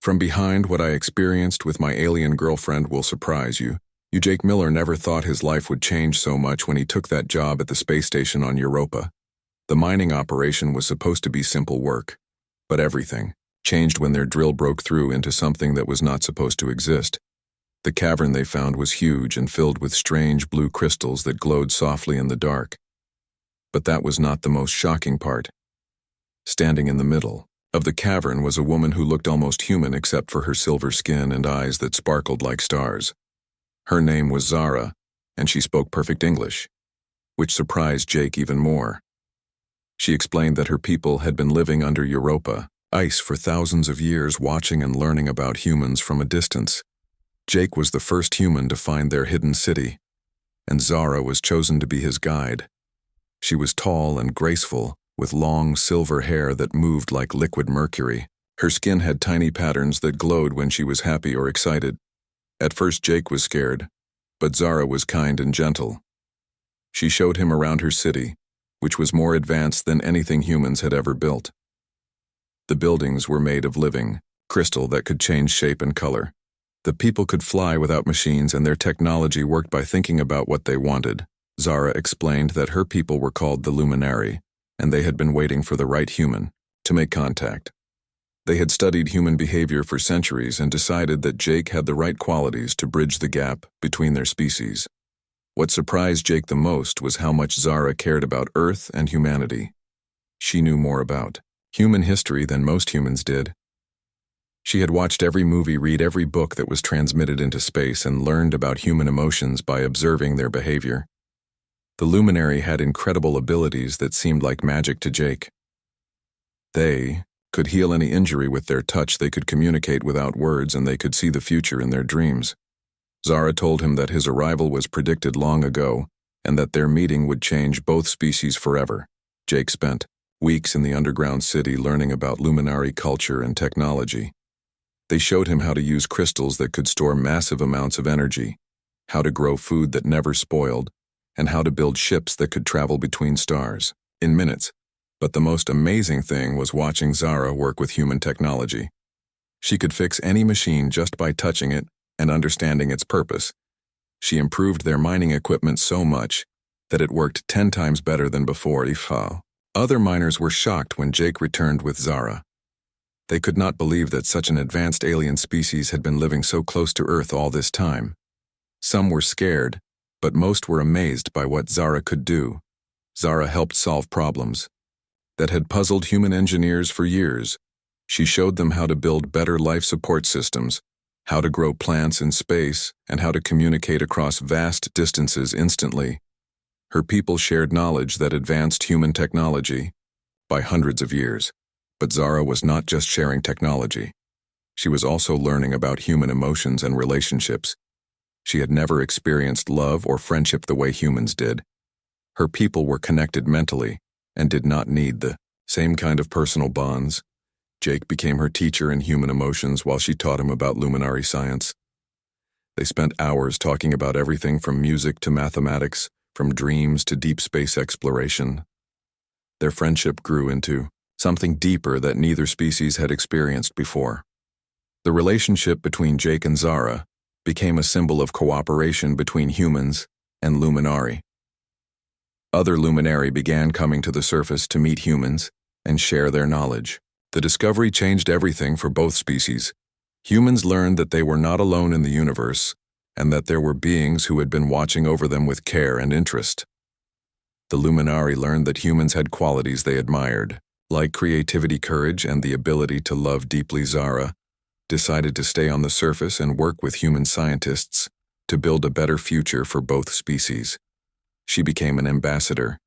From behind, what I experienced with my alien girlfriend will surprise you. Jake Miller never thought his life would change so much when he took that job at the space station on Europa. The mining operation was supposed to be simple work, but everything changed when their drill broke through into something that was not supposed to exist. The cavern they found was huge and filled with strange blue crystals that glowed softly in the dark. But that was not the most shocking part. Standing in the middle of the cavern was a woman who looked almost human except for her silver skin and eyes that sparkled like stars. Her name was Zara, and she spoke perfect English, which surprised Jake even more. She explained that her people had been living under Europa, ice for thousands of years, watching and learning about humans from a distance. Jake was the first human to find their hidden city, and Zara was chosen to be his guide. She was tall and graceful, with long silver hair that moved like liquid mercury. Her skin had tiny patterns that glowed when she was happy or excited. At first Jake was scared, but Zara was kind and gentle. She showed him around her city, which was more advanced than anything humans had ever built. The buildings were made of living crystal that could change shape and color. The people could fly without machines, and their technology worked by thinking about what they wanted. Zara explained that her people were called the Luminari, and they had been waiting for the right human to make contact. They had studied human behavior for centuries and decided that Jake had the right qualities to bridge the gap between their species. What surprised Jake the most was how much Zara cared about Earth and humanity. She knew more about human history than most humans did. She had watched every movie, read every book that was transmitted into space, and learned about human emotions by observing their behavior. The Luminary had incredible abilities that seemed like magic to Jake. They could heal any injury with their touch, they could communicate without words, and they could see the future in their dreams. Zara told him that his arrival was predicted long ago, and that their meeting would change both species forever. Jake spent weeks in the underground city learning about Luminary culture and technology. They showed him how to use crystals that could store massive amounts of energy, how to grow food that never spoiled, and how to build ships that could travel between stars in minutes. But the most amazing thing was watching Zara work with human technology. She could fix any machine just by touching it and understanding its purpose. She improved their mining equipment so much that it worked 10 times better than before. Other miners were shocked when Jake returned with Zara. They could not believe that such an advanced alien species had been living so close to Earth all this time. Some were scared, but most were amazed by what Zara could do. Zara helped solve problems that had puzzled human engineers for years. She showed them how to build better life support systems, how to grow plants in space, and how to communicate across vast distances instantly. Her people shared knowledge that advanced human technology by hundreds of years. But Zara was not just sharing technology. She was also learning about human emotions and relationships. She had never experienced love or friendship the way humans did. Her people were connected mentally and did not need the same kind of personal bonds. Jake became her teacher in human emotions while she taught him about luminary science. They spent hours talking about everything from music to mathematics, from dreams to deep space exploration. Their friendship grew into something deeper that neither species had experienced before. The relationship between Jake and Zara became a symbol of cooperation between humans and Luminari. Other Luminari began coming to the surface to meet humans and share their knowledge. The discovery changed everything for both species. Humans learned that they were not alone in the universe, and that there were beings who had been watching over them with care and interest. The Luminari learned that humans had qualities they admired, like creativity, courage, and the ability to love deeply. Zara decided to stay on the surface and work with human scientists to build a better future for both species. She became an ambassador,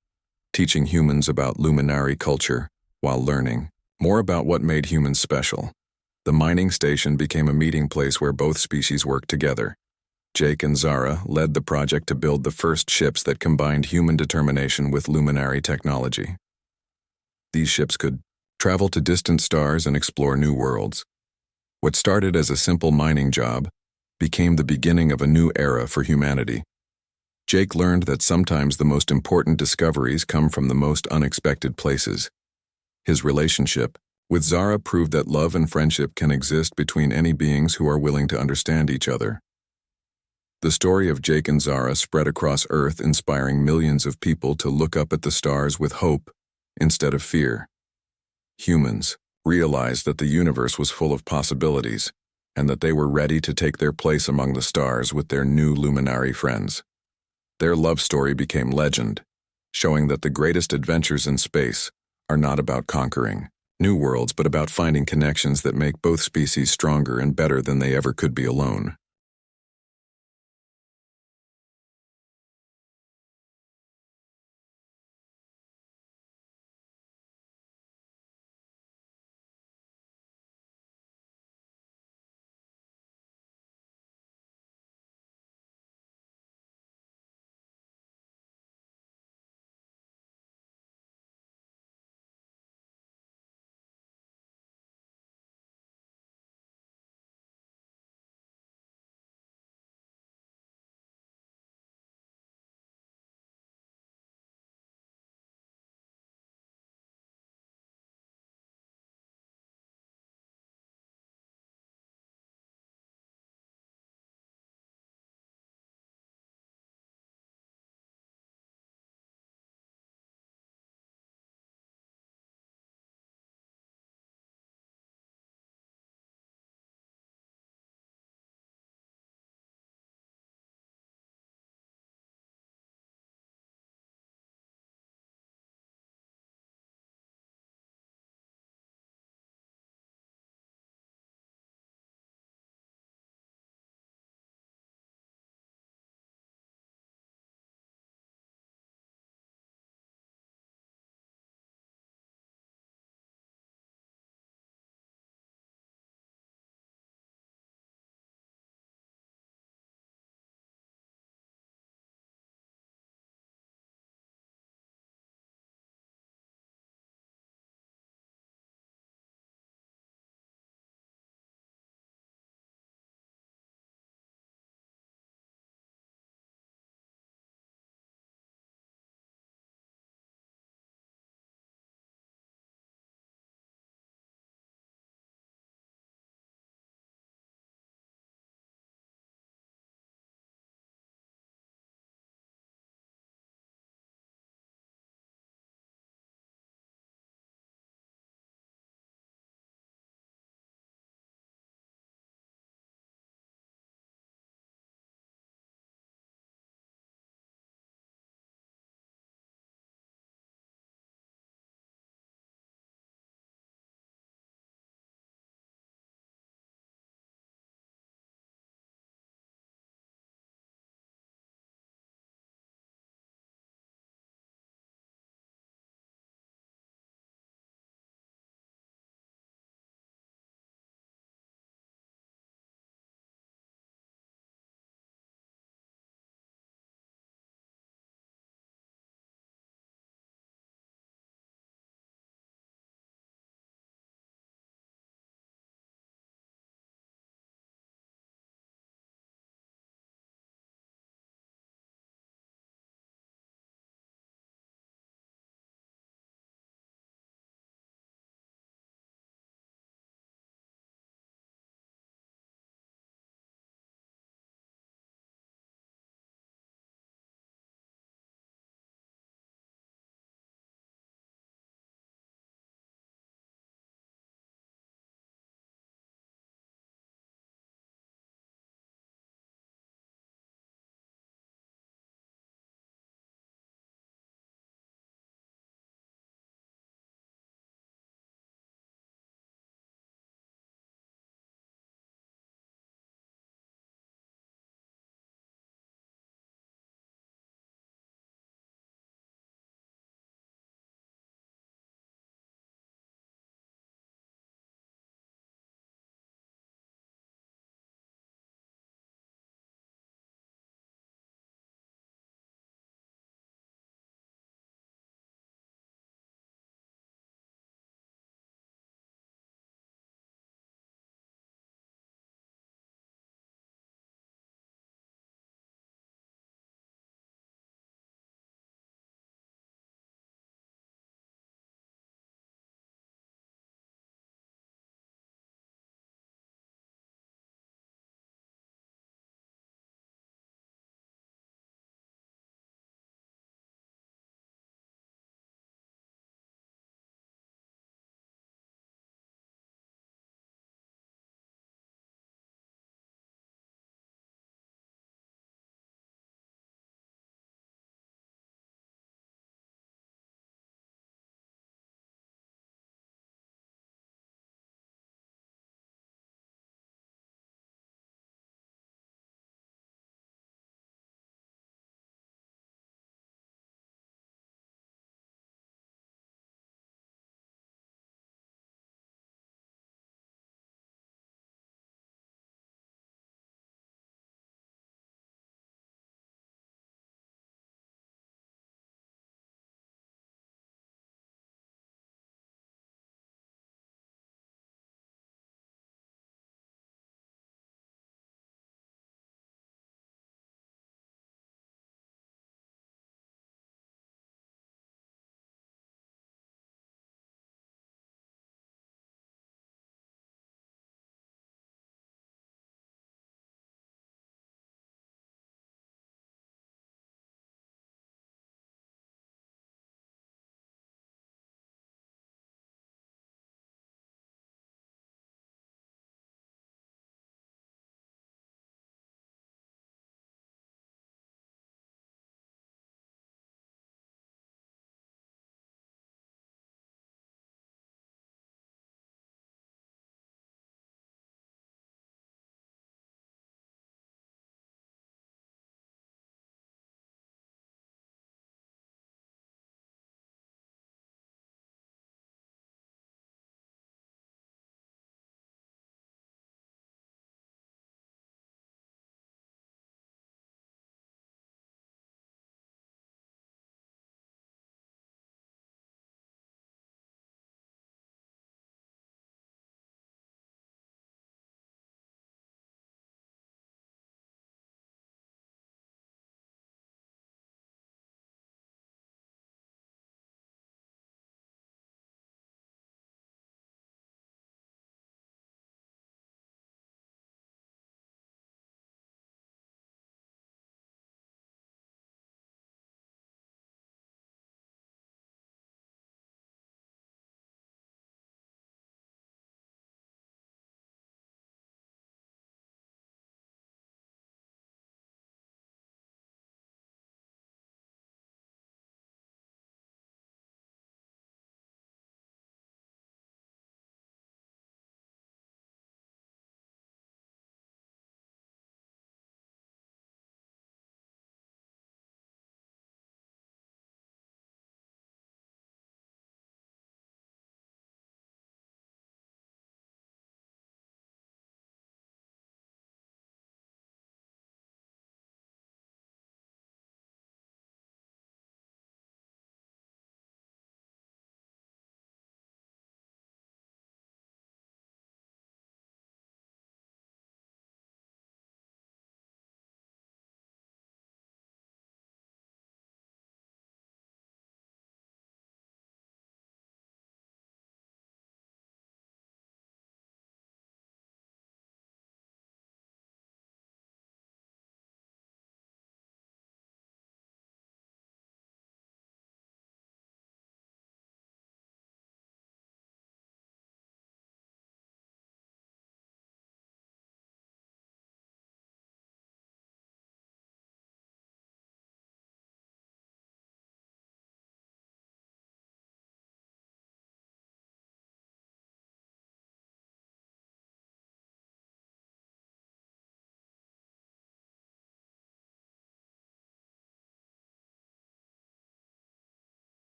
teaching humans about Luminary culture while learning more about what made humans special. The mining station became a meeting place where both species worked together. Jake and Zara led the project to build the first ships that combined human determination with Luminary technology. These ships could travel to distant stars and explore new worlds. What started as a simple mining job became the beginning of a new era for humanity. Jake learned that sometimes the most important discoveries come from the most unexpected places. His relationship With Zara proved that love and friendship can exist between any beings who are willing to understand each other. The story of Jake and Zara spread across Earth, inspiring millions of people to look up at the stars with hope instead of fear. Humans realized that the universe was full of possibilities, and that they were ready to take their place among the stars with their new luminary friends. Their love story became legend, showing that the greatest adventures in space are not about conquering new worlds, but about finding connections that make both species stronger and better than they ever could be alone.